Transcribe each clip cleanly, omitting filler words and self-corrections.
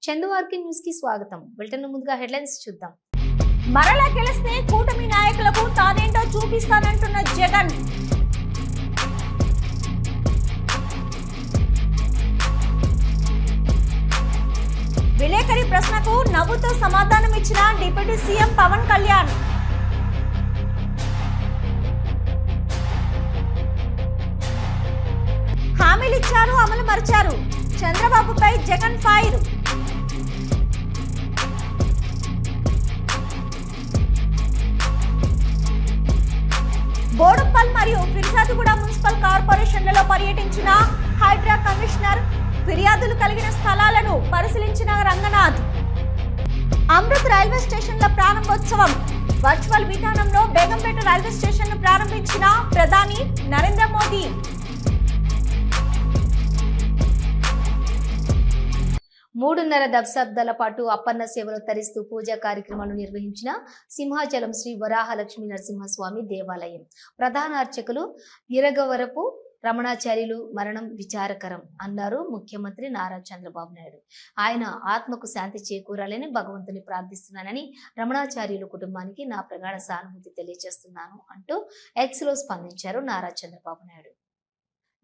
చందువార్కి news కి స్వాగతం. Bulletin ముందుగా హెడ్లైన్స్ చూద్దాం. మరలా గెలిస్తే కూటమి నాయకులకు తానేంటో చూపిస్తానంటున్న జగన్. విలేకరి ప్రశ్నకు నవ్వుతో సమాధానం ఇచ్చిన డిప్యూటీ సీఎం పవన్ కళ్యాణ్. హామీలిచ్చారు, అమలు మరిచారు. చంద్రబాబుపై జగన్ ఫైర్. బోడుప్పల్ మరియు ఫిర్జాదుగూడ మున్సిపల్ కార్పొరేషన్లలో పర్యటించిన హైడ్రా కమిషనర్. ఫిర్యాదులు కలిగిన స్థలాలను పరిశీలించిన రంగనాథ్. అమృత్ రైల్వే స్టేషన్ల ప్రారంభోత్సవం. వర్చువల్ విధానంలో బేగంపేట రైల్వే స్టేషన్ ను ప్రారంభించిన ప్రధాని నరేంద్ర మోదీ. మూడున్నర దశాబ్దాల పాటు అప్పన్న సేవలు తరిస్తూ పూజా కార్యక్రమాలు నిర్వహించిన సింహాచలం శ్రీ వరాహలక్ష్మీ నరసింహస్వామి దేవాలయం ప్రధాన అర్చకులు ఇరగవరపు రమణాచార్యులు మరణం విచారకరం అన్నారు ముఖ్యమంత్రి నారా చంద్రబాబు నాయుడు. ఆయన ఆత్మకు శాంతి చేకూరాలని భగవంతుని ప్రార్థిస్తున్నానని, రమణాచార్యులు కుటుంబానికి నా ప్రగాఢ సానుభూతి తెలియజేస్తున్నాను అంటూ ఎక్స్ లో స్పందించారు నారా చంద్రబాబు నాయుడు.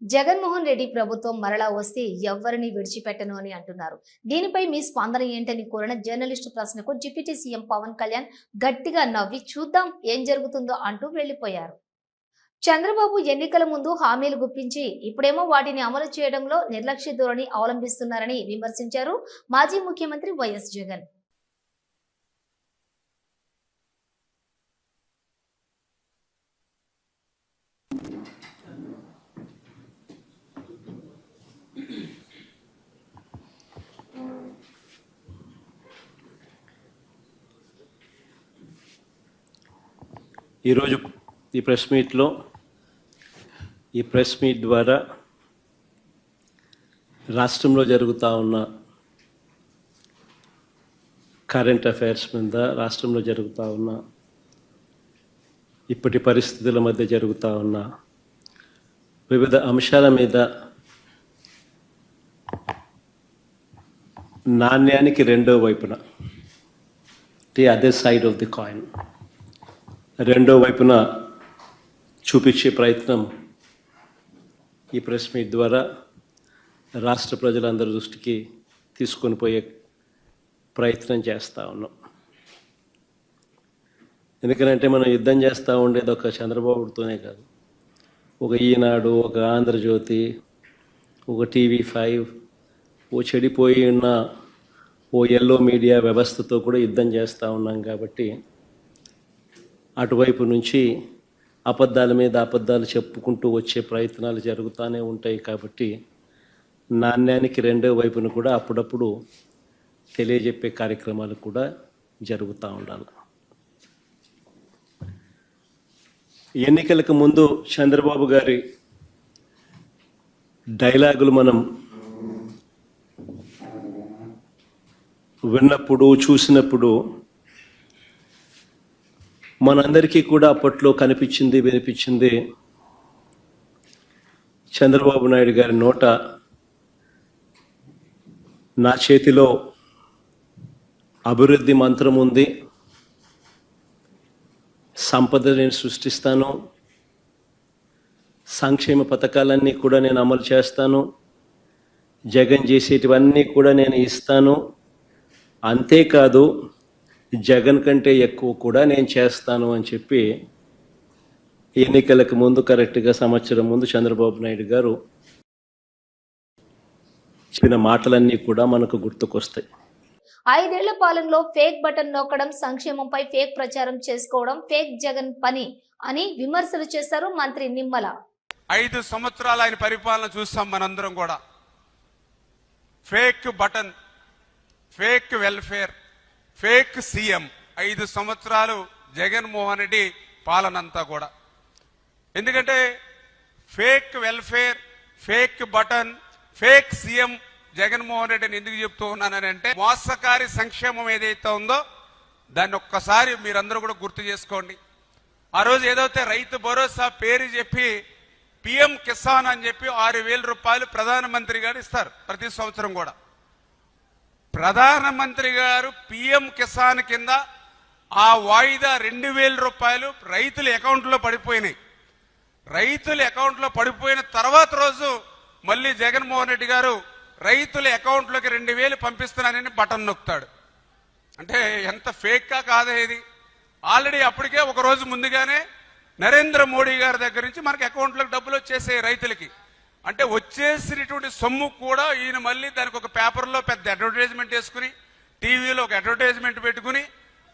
జగన్మోహన్ రెడ్డి ప్రభుత్వం మరలా వస్తే ఎవ్వరిని విడిచిపెట్టను అని అంటున్నారు. దీనిపై మీ స్పందన ఏంటని కోరిన జర్నలిస్టు ప్రశ్నకు డిప్యూటీ సీఎం పవన్ కళ్యాణ్ గట్టిగా నవ్వి చూద్దాం ఏం జరుగుతుందో అంటూ వెళ్లిపోయారు. చంద్రబాబు ఎన్నికల ముందు హామీలు గుప్పించి ఇప్పుడేమో వాటిని అమలు చేయడంలో నిర్లక్ష్య ధోరణి అవలంబిస్తున్నారని విమర్శించారు మాజీ ముఖ్యమంత్రి వైఎస్ జగన్. ఈరోజు ఈ ప్రెస్ మీట్ ద్వారా రాష్ట్రంలో జరుగుతూ ఉన్న కరెంట్ అఫైర్స్ మీద, రాష్ట్రంలో జరుగుతూ ఉన్న ఇప్పటి పరిస్థితుల మధ్య జరుగుతూ ఉన్న వివిధ అంశాల మీద నాణ్యానికి రెండో వైపున, the other side of the coin, రెండో వైపున చూపించే ప్రయత్నం ఈ ప్రెస్ మీట్ ద్వారా రాష్ట్ర ప్రజలందరి దృష్టికి తీసుకొని పోయే ప్రయత్నం చేస్తూ ఉన్నాం. ఎందుకంటే మనం యుద్ధం చేస్తూ ఉండేది ఒక చంద్రబాబుతోనే కాదు, ఒక ఈనాడు, ఒక ఆంధ్రజ్యోతి, ఒక TV5, ఓ చెడిపోయి ఉన్న ఓ ఎల్లో మీడియా వ్యవస్థతో కూడా యుద్ధం చేస్తూ ఉన్నాం. కాబట్టి అటువైపు నుంచి అబద్ధాల మీద అబద్ధాలు చెప్పుకుంటూ వచ్చే ప్రయత్నాలు జరుగుతూనే ఉంటాయి. కాబట్టి నాణ్యానికి రెండో వైపును కూడా అప్పుడప్పుడు తెలియజెప్పే కార్యక్రమాలు కూడా జరుగుతూ ఉండాలి. ఎన్నికలకు ముందు చంద్రబాబు గారి డైలాగులు మనం విన్నప్పుడు, చూసినప్పుడు మనందరికీ కూడా అప్పట్లో కనిపించింది, వినిపించింది చంద్రబాబు నాయుడు గారి నోట నా చేతిలో అభివృద్ధి మంత్రం ఉంది, సంపద నేను సృష్టిస్తాను, సంక్షేమ పథకాలన్నీ కూడా నేను అమలు చేస్తాను, జగన్ చేసేటివన్నీ కూడా నేను ఇస్తాను, అంతేకాదు జగన్ కంటే ఎక్కువ కూడా నేను చేస్తాను అని చెప్పి ఎన్నికలకు ముందు, కరెక్ట్గా సంవత్సరం ముందు చంద్రబాబు నాయుడు గారు చెప్పిన మాటలన్నీ కూడా మనకు గుర్తుకొస్తాయి. 5 ఏళ్ల పాలనలో ఫేక్ బటన్ నొక్కడం, సంక్షేమంపై ఫేక్ ప్రచారం చేసుకోవడం ఫేక్ జగన్ పని అని విమర్శలు చేశారు మంత్రి నిమ్మల. 5 సంవత్సరాలు ఆయన పరిపాలన చూస్తాం మనందరం కూడా. Fake button, fake welfare, fake CM, 5 సంవత్సరాలు జగన్మోహన్ రెడ్డి పాలనంతా కూడా. ఎందుకంటే fake welfare, fake button, fake CM Jaganmohan రెడ్డిని ఎందుకు చెప్తూ ఉన్నానంటే, మోసకారి సంక్షేమం ఏదైతే ఉందో దాన్ని ఒక్కసారి మీరందరూ కూడా గుర్తు చేసుకోండి. ఆ రోజు ఏదైతే రైతు భరోసా పేరు చెప్పి PM కిసాన్ అని చెప్పి 6,000 రూపాయలు ప్రధానమంత్రి గారు ఇస్తారు ప్రతి సంవత్సరం కూడా. ప్రధానమంత్రి గారు పిఎం కిసాన్ కింద ఆ వాయిదా 2,000 రూపాయలు రైతుల అకౌంట్లో పడిపోయినాయి. రైతుల అకౌంట్లో పడిపోయిన తర్వాత రోజు మళ్ళీ జగన్మోహన్ రెడ్డి గారు రైతుల అకౌంట్లోకి 2,000 పంపిస్తున్నానని బటన్ నొక్కుతాడు. అంటే ఎంత ఫేక్గా కాదా ఇది? ఆల్రెడీ అప్పటికే ఒక రోజు ముందుగానే నరేంద్ర మోడీ గారి దగ్గర నుంచి మనకి అకౌంట్లోకి డబ్బులు వచ్చేసాయి రైతులకి. అంటే వచ్చేసినటువంటి సొమ్ము కూడా ఈయన మళ్ళీ దానికి ఒక పేపర్లో పెద్ద అడ్వర్టైజ్మెంట్ వేసుకుని, టీవీలో ఒక అడ్వర్టైజ్మెంట్ పెట్టుకుని,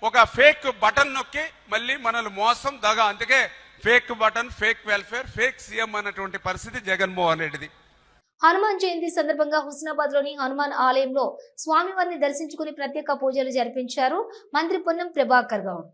ఒక ఫేక్ బటన్ నొక్కి మళ్ళీ మనల్ని మోసం దగా. అందుకే fake button, fake welfare, fake CM అన్నటువంటి పరిస్థితి జగన్మోహన్ రెడ్డిది. హనుమాన్ జయంతి సందర్భంగా హుస్నాబాద్ లోని హనుమాన్ ఆలయంలో స్వామివారిని దర్శించుకుని ప్రత్యేక పూజలు జరిపించారు మంత్రి పొన్నం ప్రభాకర్ గౌడ్.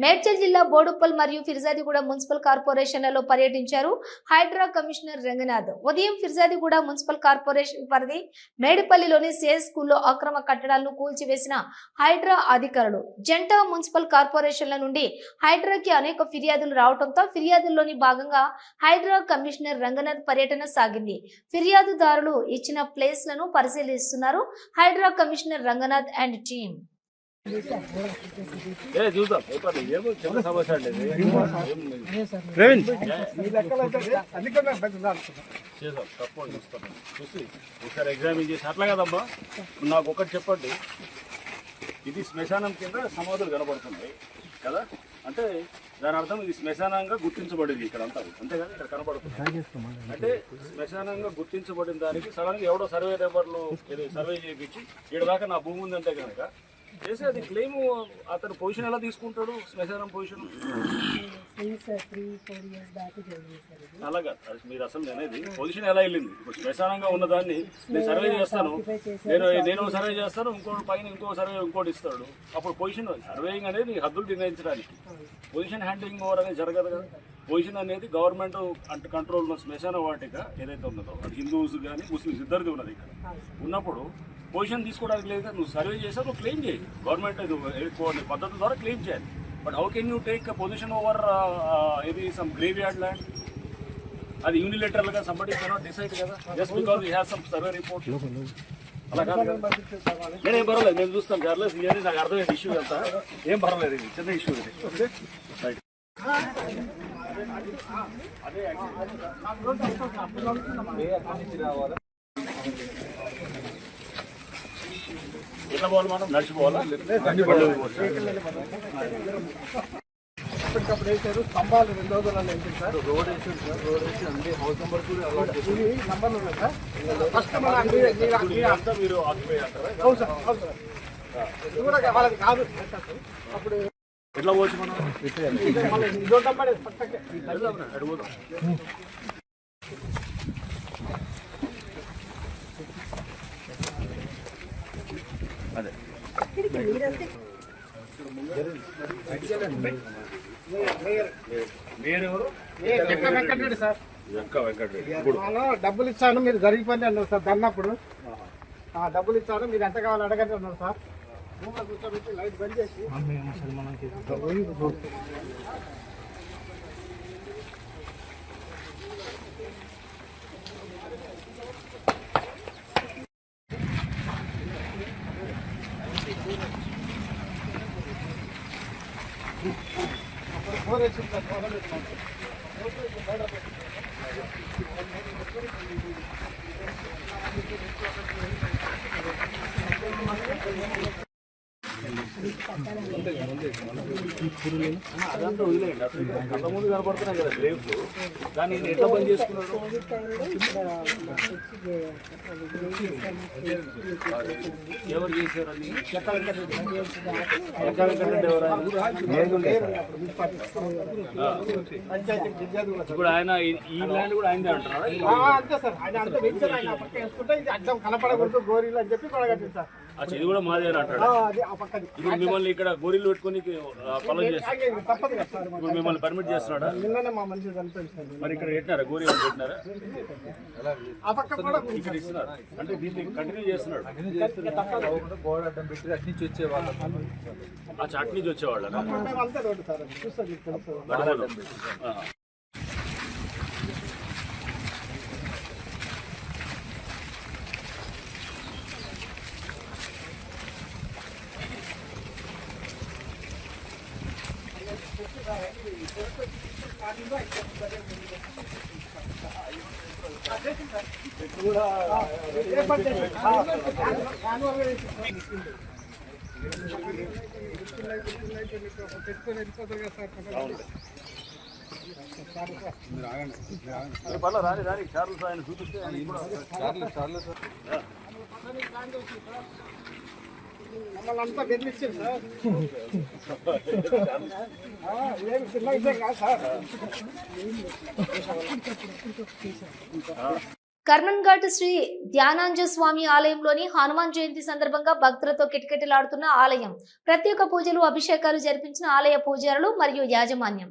మేడ్చల్ జిల్లా బోడుప్పల్ మరియు ఫిర్జాదిగూడ మున్సిపల్ కార్పొరేషన్లలో పర్యటించారు హైడ్రా కమిషనర్ రంగనాథ్. ఉదయం ఫిర్జాదిగూడ మున్సిపల్ కార్పొరేషన్ పరిధి మేడిపల్లిలోని సేస్ స్కూల్లో అక్రమ కట్టడాలను కూల్చివేసిన హైడ్రా అధికారులు. జంట మున్సిపల్ కార్పొరేషన్ల నుండి హైడ్రాకి అనేక ఫిర్యాదులు రావడంతో ఫిర్యాదుల్లోని భాగంగా హైడ్రా కమిషనర్ రంగనాథ్ పర్యటన సాగింది. ఫిర్యాదుదారులు ఇచ్చిన ప్లేస్లను పరిశీలిస్తున్నారు Hydraa commissioner Ranganath and team. చూద్దాం తప్పకుండా చూస్తాం, చూసి ఒకసారి ఎగ్జామిన్ చేసి. అట్లా కదమ్మా, నాకు ఒకటి చెప్పండి, ఇది శ్మశానం కింద సమాధులు కనబడుతున్నాయి కదా, అంటే దాని అర్థం ఇది శ్మశానంగా గుర్తించబడింది ఇక్కడ అంతా, అంతేగాని ఇక్కడ కనబడుతుంది. అంటే శ్మశానంగా గుర్తించబడిన దానికి సడన్గా ఎవడో సర్వే నెంబర్లు సర్వే చేయించి ఇక్కడ దాకా నా భూమి ఉందంటే కనుక చేసి అది క్లెయిమ్ అతను పొజిషన్ ఎలా తీసుకుంటాడు? శ్మశానం పొజిషన్ అలాగా మీరు అసలు అనేది పొజిషన్ ఎలా వెళ్ళింది? ఇప్పుడు శ్మశానంగా ఉన్నదాన్ని నేను సర్వే చేస్తాను, నేను సర్వే చేస్తాను, ఇంకోటి పైన ఇంకో సర్వే ఇంకోటి ఇస్తాడు. అప్పుడు పొజిషన్ సర్వేయింగ్ అనేది హద్దులు నిర్ణయించడానికి, పొజిషన్ హ్యాండింగ్ ఓవర్ అనేది జరగదు కదా. పొజిషన్ అనేది గవర్నమెంట్ కంట్రోల్ ఉన్న శ్మశాన వాటిక ఏదైతే ఉన్నదో అది హిందూస్ కానీ ముస్లిమ్స్ ఇద్దరిది ఉన్నది. ఇక్కడ ఉన్నప్పుడు పొజిషన్ తీసుకోవడానికి లేదు కదా, నువ్వు సర్వే చేసావు, నువ్వు క్లెయిమ్ చేయి. గవర్నమెంట్ కొన్ని పద్ధతుల ద్వారా క్లెయిమ్ చేయాలి. But how can you take position over ఇది సమ్ గ్రేవ్ యార్డ్ ల్యాండ్? అది యూనిలేటరల్గా సంబడి కెనాట్ డిసైడ్ కదా, just because you have some survey report. అలా కాదు కదా. నేనేం పర్వాలేదు, నేను చూస్తాను చార్లెస్, ఇది నాకు అర్థమైంది ఇష్యూ అంతా, ఏం పర్వాలేదు, ఇది చిన్న ఇష్యూ ఇది. Okay right. ఎట్లా పోవాలి మనం? నడిచిపోవాలా? ఇప్పటికప్పుడు వేసారు స్తంభాలు 2 రోజులలో వేసారు సార్. రోడ్ వేసారు సార్, రోడ్ వేసి అన్ని హౌస్ నెంబర్ కూడా అలాట్ చేసి నంబర్లు ఉన్నాయి సార్. ఫస్ట్ అంతా మీరు ఆక్యుపై అంటారా? అవును సార్, అవును సార్. ఇది కూడా వాళ్ళది కాదు. అప్పుడు ఎట్లా పోవచ్చు మనం? అడుగుదాం. అదే వెంకటరెడ్డి సార్, వెంకటరెడ్డి డబ్బులు ఇచ్చాను మీరు జరిగిపోయింది అన్నారు సార్. దన్నప్పుడు డబ్బులు ఇచ్చాను, మీరు ఎంత కావాలి అడగండి అన్నారు సార్. రూమ్లో కూర్చోబెట్టి లైట్ బంద్ చేసి అదంతా వదిలేయండి. అసలు అంత ముందు కనపడుతున్నాయి కదా గ్రేవ్స్, దాన్ని ఎట్లా బంద్ చేసుకున్నారు? ఎవరు చేశారు అని? ఇప్పుడు ఆయన ఈ ల్యాండ్ కూడా ఆయనదే అంటారా? అంతే సార్, ఆయన అంతా వెంచర్ ఆయన పక్క వేసుకుంటే ఇది అడ్డం కనపడకూడదు గోరీలు అని చెప్పి పడగట్టింది సార్. ఇది కూడా మాదే అని అంటాడు. అది ఆ పక్కది ఇప్పుడు మిమ్మల్ని ఇక్కడ గోరీలు పెట్టుకుని పొలం చేస్తారు, తప్పదు కదా సార్. ఇప్పుడు మిమ్మల్ని పర్మిట్ చేస్తున్నాడా? నిన్ననే మా మనిషి చనిపోయింది సార్. మరి ఇక్కడ పెట్టినారా గోరీ పెట్టినారా? ఆ పక్క కూడా ఇక్కడ ఇస్తున్నారు అంటే దీన్ని కంటిన్యూ చేస్తున్నాడు. గోడ అడ్డం పెట్టి అటు నుంచి వచ్చేవాళ్ళు, ఆ చాట్ నుంచి వచ్చేవాళ్ళ మేము అంతే రోడ్డు సార్, చూస్తుంది తెలుసు. రాని రాని చార్లెస్ ఆయన చూపిస్తే మమ్మల్ని అంతా బెదిరించారు సార్. ఏమి చిన్న విషయం కాదు సార్. కర్మన్ఘాట్ శ్రీ ధ్యానాంజ స్వామి ఆలయంలోని హనుమాన్ జయంతి సందర్భంగా భక్తులతో కిటకిటలాడుతున్న ఆలయం. ప్రత్యేక పూజలు అభిషేకాలు జరిపించిన ఆలయ పూజారులు మరియు యాజమాన్యం.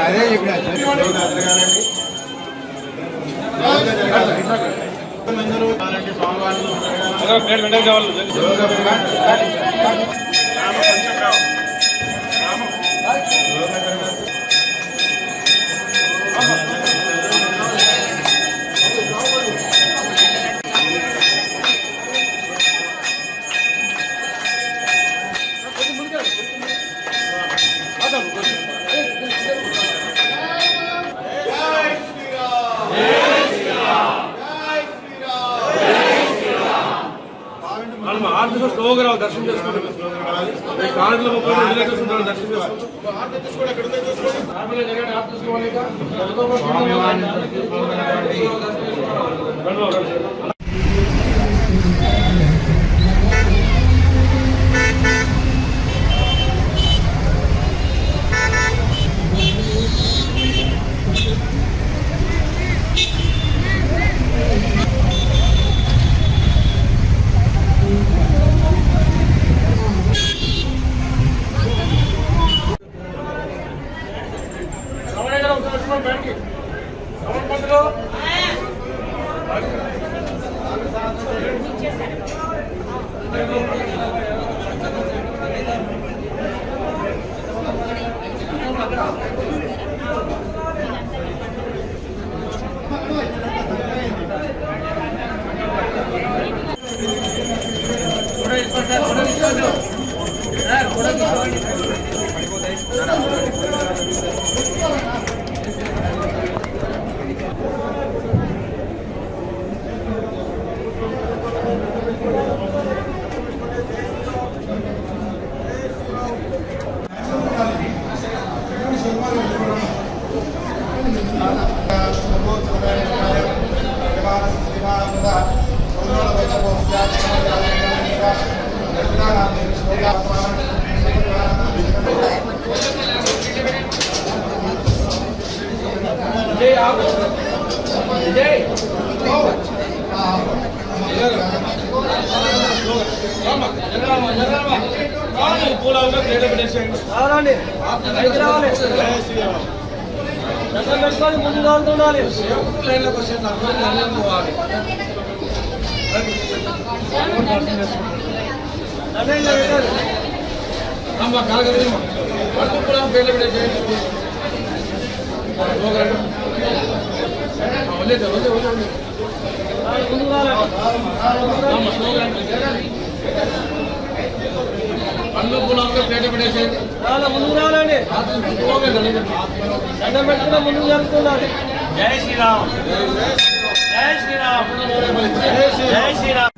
అదే చెప్పిన స్లోగా దర్శనం చేసుకుంటాం. కార్డులో 30 లీటర్స్ ఉంటారు దర్శనం చేసుకోండి. Vamos, పూలవుగా ప్లేట్ పెట్టేసేయండి. జై శ్రీరామ్. లైన్లోకి వచ్చేసి అందరం పోవాలి. అమ్మ కలగదు పట్టు కూడా ప్లేట్ పెట్టేసేయండి. వదిలేదు వదిలేదు పండ్లు పూలంగా ప్లేట్ పెట్టేసేయండి. ముందుకు రావాలండి. దండం పెట్టుకున్నా ముందుకు జరుగుతున్నారు. జై శ్రీరామ్. జై శ్రీరామ్. జై శ్రీరామ్.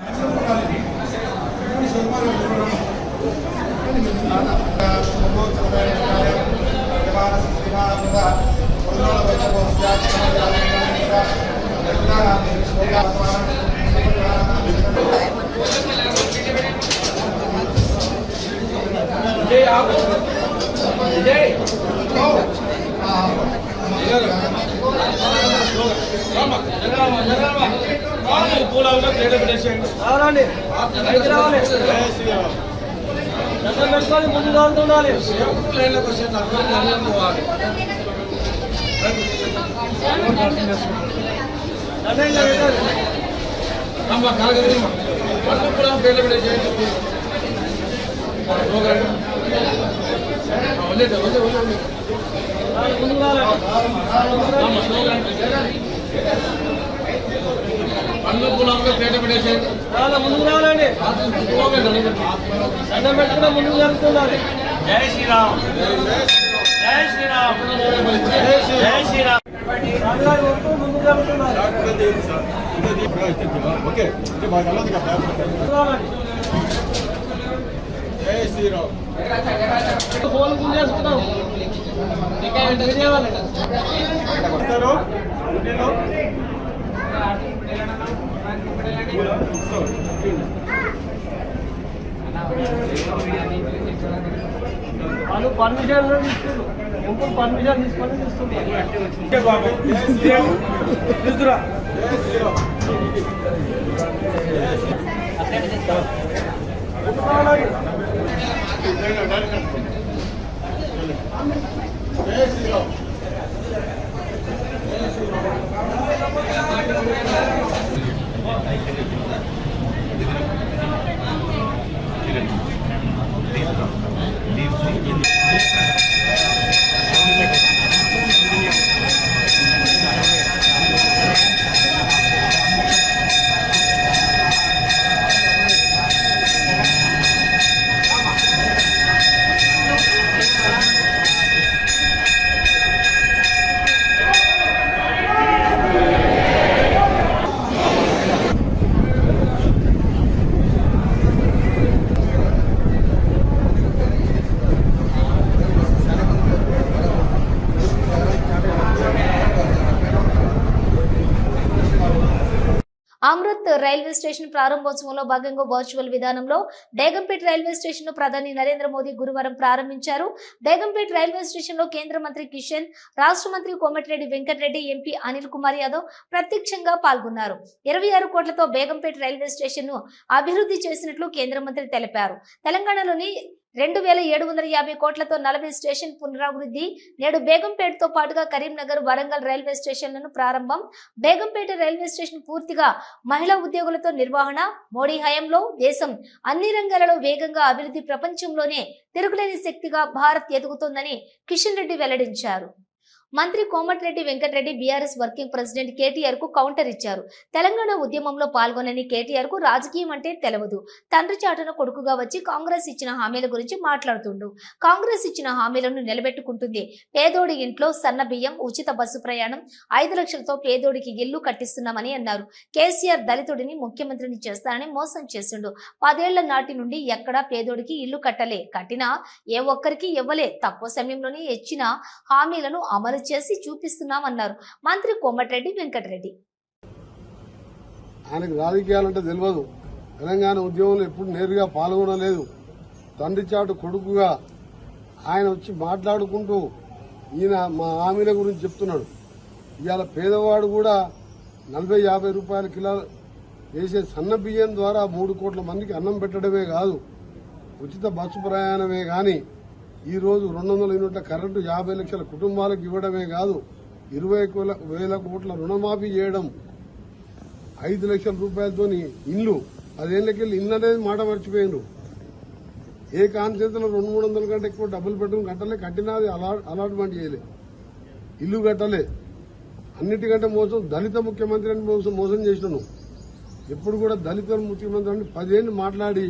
పూలవుగా ప్లేట్ పెట్టేసేయండి. జై శ్రీరామ్. దండం పెట్టుకొని ముందు చదువుతుండాలి. లైన్లోకి వచ్చేసి అందరం పోవాలి. అమ్మ కలగదు పట్టు కూడా ప్లేట్ పెట్టేసేయండి. వదిలేదు వదిలేదు పండ్లు పూలంగా ప్లేట్ పెట్టేసేయండి. ముందుకు రావాలండి. దండం పెట్టుకున్నా ముందుకు జరుగుతున్నారు. జై శ్రీరామ్. జై శ్రీరామ్. జై శ్రీరామ్. ముందుకు జరుగుతున్నారు. ఓకే జై శ్రీరామ్. ఫోన్ చేసుకున్నాం. ఇంకా చేయాలి వస్తారు. వాళ్ళు పర్మిషన్ తీసుకున్నారు. పర్మిషన్ తీసుకొని తీసుకున్నారు. తీసుకురా. అమృత్ రైల్వే స్టేషన్ ప్రారంభోత్సవంలో భాగంగా వర్చువల్ విధానంలో బేగంపేట రైల్వే స్టేషన్ ను ప్రధాని నరేంద్ర మోదీ గురువారం ప్రారంభించారు. బేగంపేట రైల్వే స్టేషన్ లో కేంద్ర మంత్రి కిషన్, రాష్ట్ర మంత్రి కోమటిరెడ్డి వెంకటరెడ్డి, ఎంపీ అనిల్ కుమార్ యాదవ్ ప్రత్యక్షంగా పాల్గొన్నారు. 26 కోట్లతో బేగంపేట రైల్వే స్టేషన్ ను అభివృద్ధి చేసినట్లు కేంద్ర మంత్రి తెలిపారు. తెలంగాణలోని 2750 కోట్లతో 40 స్టేషన్ పునరాభివృద్ధి. నేడు బేగంపేటతో పాటుగా కరీంనగర్, వరంగల్ రైల్వే స్టేషన్లను ప్రారంభం. బేగంపేట రైల్వే స్టేషన్ పూర్తిగా మహిళా ఉద్యోగులతో నిర్వహణ. మోడీ హయాంలో దేశం అన్ని రంగాలలో వేగంగా అభివృద్ధి, ప్రపంచంలోనే తిరుగులేని శక్తిగా భారత్ ఎదుగుతోందని కిషన్ రెడ్డి వెల్లడించారు. మంత్రి కోమటిరెడ్డి వెంకటరెడ్డి బీఆర్ఎస్ వర్కింగ్ ప్రెసిడెంట్ కేటీఆర్ కు కౌంటర్ ఇచ్చారు. తెలంగాణ ఉద్యమంలో పాల్గొనని కేటీఆర్ కు రాజకీయం అంటే తెలవదు. తండ్రి చాటున కొడుకుగా వచ్చి కాంగ్రెస్ ఇచ్చిన హామీల గురించి మాట్లాడుతుండు. కాంగ్రెస్ ఇచ్చిన హామీలను నిలబెట్టుకుంటుంది. పేదోడి ఇంట్లో సన్న బియ్యం, ఉచిత బస్సు ప్రయాణం, 5 లక్షలతో పేదోడికి ఇల్లు కట్టిస్తున్నామని అన్నారు. కేసీఆర్ దళితుడిని ముఖ్యమంత్రిని చేస్తానని మోసం చేసిండు. 10 ఏళ్ల నాటి నుండి ఎక్కడా పేదోడికి ఇల్లు కట్టలే. కట్టినా ఏ ఒక్కరికి ఇవ్వలే. తక్కువ సమయంలోనే ఇచ్చిన హామీలను అమలు చేసి చూపిస్తున్నామన్నారు మంత్రి కోమటిరెడ్డి వెంకటరెడ్డి. ఆయనకు రాజకీయాలంటే తెలియదు. తెలంగాణ ఉద్యమంలో ఎప్పుడు నేరుగా పాల్గొనలేదు. తండ్రి చాటు కొడుకుగా ఆయన వచ్చి మాట్లాడుకుంటూ ఈయన మా హామీల గురించి చెప్తున్నాడు. ఇవాళ పేదవాడు కూడా 40-50 రూపాయల కిలో వేసే సన్న బియ్యం ద్వారా 3 కోట్ల మందికి అన్నం పెట్టడమే కాదు, ఉచిత బస్సు ప్రయాణమే కానీ ఈరోజు 200 యూనిట్ల కరెంటు 50 లక్షల కుటుంబాలకు ఇవ్వడమే కాదు 20,000 కోట్ల రుణమాఫీ చేయడం 5 లక్షల రూపాయలతో ఇల్లు 10 ఏళ్లకెళ్ళి ఇల్లు అనేది మాట మర్చిపోయిండ్రు. ఏ కాన్స్టిట్యూన్సీలో 200-300 కంటే ఎక్కువ డబ్బులు పెట్టడం కట్టలే, కట్టినది అలాట్మెంట్ చేయలే, ఇల్లు కట్టలే. అన్నిటికంటే మోసం దళిత ముఖ్యమంత్రి అని మోసం చేసినాను. ఎప్పుడు కూడా దళిత ముఖ్యమంత్రి అని 10 ఏళ్ళు మాట్లాడి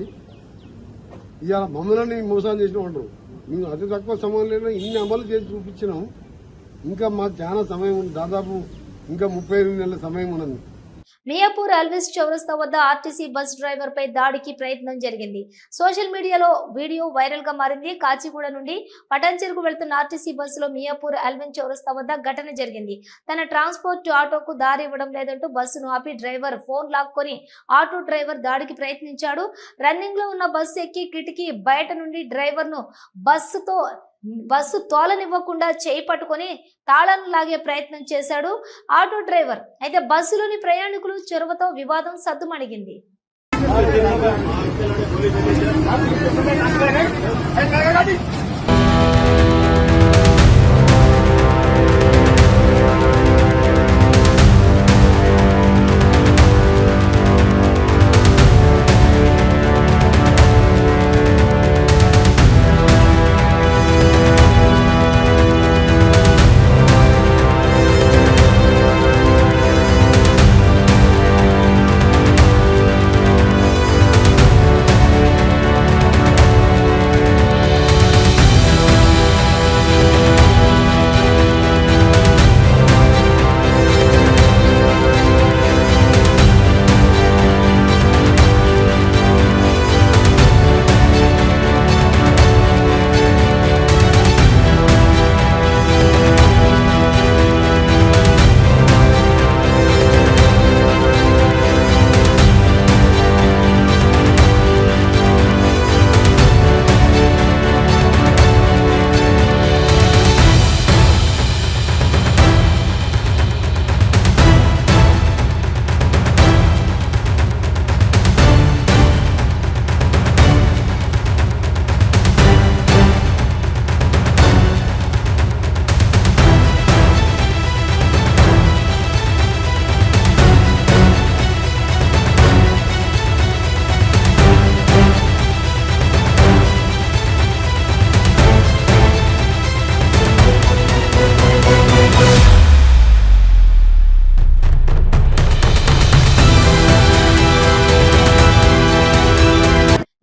ఇవాళ మమ్మల్ని మోసం చేసిన అంటారు. మేము అతి తక్కువ సమయంలో ఇన్ని అమలు చేసి చూపించినాం. ఇంకా మాకు చాలా సమయం ఉంది, దాదాపు ఇంకా 38 నెలల సమయం ఉన్నది. మియాపూర్ ఎల్విస్ చౌరస్తా వద్ద ఆర్టీసీ బస్ డ్రైవర్ పై దాడికి ప్రయత్నం జరిగింది. సోషల్ మీడియాలో వీడియో వైరల్ గా మారింది. కాచిగూడ నుండి పటాన్చెరుకు వెళ్తున్న ఆర్టీసీ బస్సులో మియాపూర్ ఎల్విస్ చౌరస్తా వద్ద ఘటన జరిగింది. తన ట్రాన్స్పోర్ట్ ఆటోకు దారి ఇవ్వడం లేదంటూ బస్సును ఆపి డ్రైవర్ ఫోన్ లాక్కొని ఆటో డ్రైవర్ దాడికి ప్రయత్నించాడు. రన్నింగ్ లో ఉన్న బస్సు ఎక్కి కిటికీ బయట నుండి డ్రైవర్ ను బస్సు తోలనివ్వకుండా చేయి పట్టుకొని తాళాలను లాగే ప్రయత్నం చేశాడు ఆటో డ్రైవర్. అయితే బస్సులోని ప్రయాణికులు చొరవతో వివాదం సద్దుమణిగింది.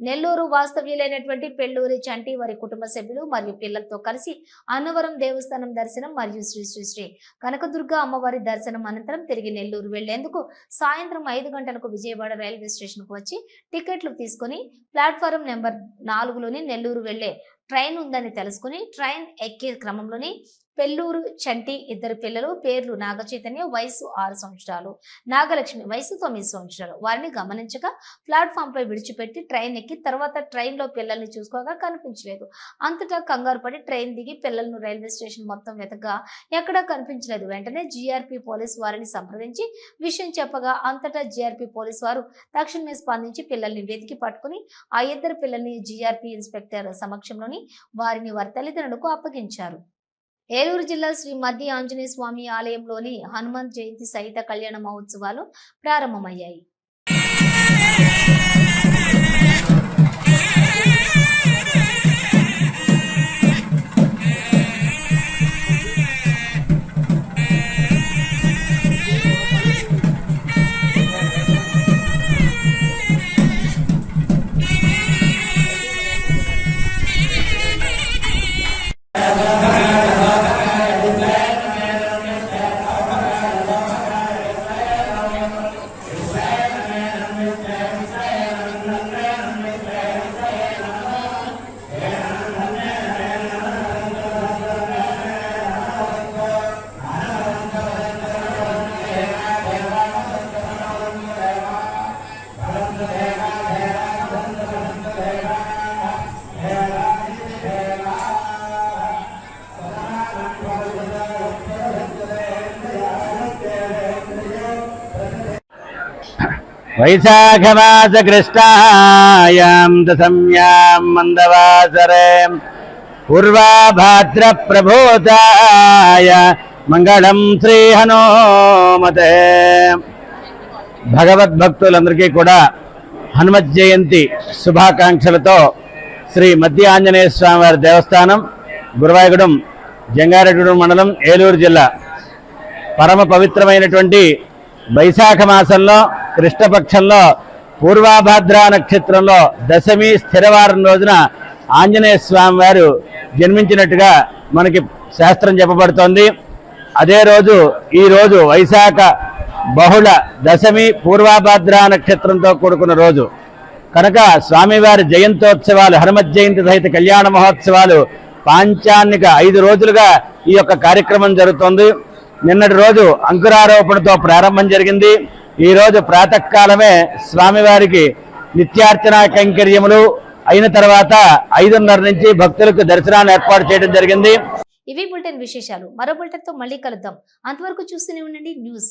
నెల్లూరు వాస్తవ్యులైనటువంటి పెళ్లూరి చంటి వారి కుటుంబ సభ్యులు మరియు పిల్లలతో కలిసి అన్నవరం దేవస్థానం దర్శనం మరియు శ్రీ శ్రీ శ్రీ కనకదుర్గ అమ్మవారి దర్శనం అనంతరం తిరిగి నెల్లూరు వెళ్లేందుకు సాయంత్రం 5 గంటలకు విజయవాడ రైల్వే స్టేషన్ కు వచ్చి టికెట్లు తీసుకుని ప్లాట్ఫారం నెంబర్ 4లోని నెల్లూరు వెళ్లే ట్రైన్ ఉందని తెలుసుకుని ట్రైన్ ఎక్కే క్రమంలోని పెళ్లూరు చంటి ఇద్దరు పిల్లలు పేర్లు నాగచైతన్య వయసు 6 సంవత్సరాలు, నాగలక్ష్మి వయసు 9 సంవత్సరాలు వారిని గమనించగా ప్లాట్ఫామ్ పై విడిచిపెట్టి ట్రైన్ ఎక్కి తర్వాత ట్రైన్ లో పిల్లల్ని చూసుకోగా కనిపించలేదు. అంతటా కంగారు పడి ట్రైన్ దిగి పిల్లలను రైల్వే స్టేషన్ మొత్తం వెతగా ఎక్కడా కనిపించలేదు. వెంటనే జీఆర్పీ పోలీసు వారిని సంప్రదించి విషయం చెప్పగా అంతటా జీఆర్పీ పోలీసు వారు తక్షణమే స్పందించి పిల్లల్ని వెతికి పట్టుకుని ఆ ఇద్దరు పిల్లల్ని జీఆర్పీ ఇన్స్పెక్టర్ సమక్షంలోని వారిని వారి తల్లిదండ్రులకు అప్పగించారు. ఏలూరు జిల్లా శ్రీ మధ్య ఆంజనేయ స్వామి ఆలయంలోని హనుమంత్ జయంతి సహిత కళ్యాణ మహోత్సవాలు ప్రారంభమయ్యాయి. వైశాఖమాసకృష్ణాయాం దశమ్యాం మందవాసరే పూర్వాభాద్రప్రభూతాయ మంగళం శ్రీ హనుమతే. భగవద్భక్తులందరికీ కూడా హనుమత్ జయంతి శుభాకాంక్షలతో శ్రీ మధ్య ఆంజనేయ స్వామి వారి దేవస్థానం, గురువాయగూడెం, జంగారెడ్డి మండలం, ఏలూరు జిల్లా పరమ పవిత్రమైనటువంటి వైశాఖ మాసంలో కృష్ణపక్షంలో పూర్వాభాద్ర నక్షత్రంలో దశమి స్థిరవారం రోజున ఆంజనేయ స్వామి వారు జన్మించినట్టుగా మనకి శాస్త్రం చెప్పబడుతోంది. అదే రోజు ఈ రోజు వైశాఖ బహుళ దశమి పూర్వాభాద్ర నక్షత్రంతో కూడుకున్న రోజు కనుక స్వామివారి జయంతోత్సవాలు, హనుమత్ జయంతి సహిత కళ్యాణ మహోత్సవాలు పాంచాన్నిక 5 రోజులుగా ఈ యొక్క కార్యక్రమం జరుగుతోంది. నిన్నటి రోజు అంకురారోపణతో ప్రారంభం జరిగింది. ఈ రోజు ప్రాతకాలమే స్వామివారికి నిత్యార్చన కైంకర్యములు అయిన తర్వాత 5:30 నుంచి భక్తులకు దర్శనాన్ని ఏర్పాటు చేయడం జరిగింది. ఇవి బులెటిన్ విశేషాలు. మరో బులెటిన్ తో మళ్ళీ కలుద్దాం. అంతవరకు చూస్తూనే ఉండండి న్యూస్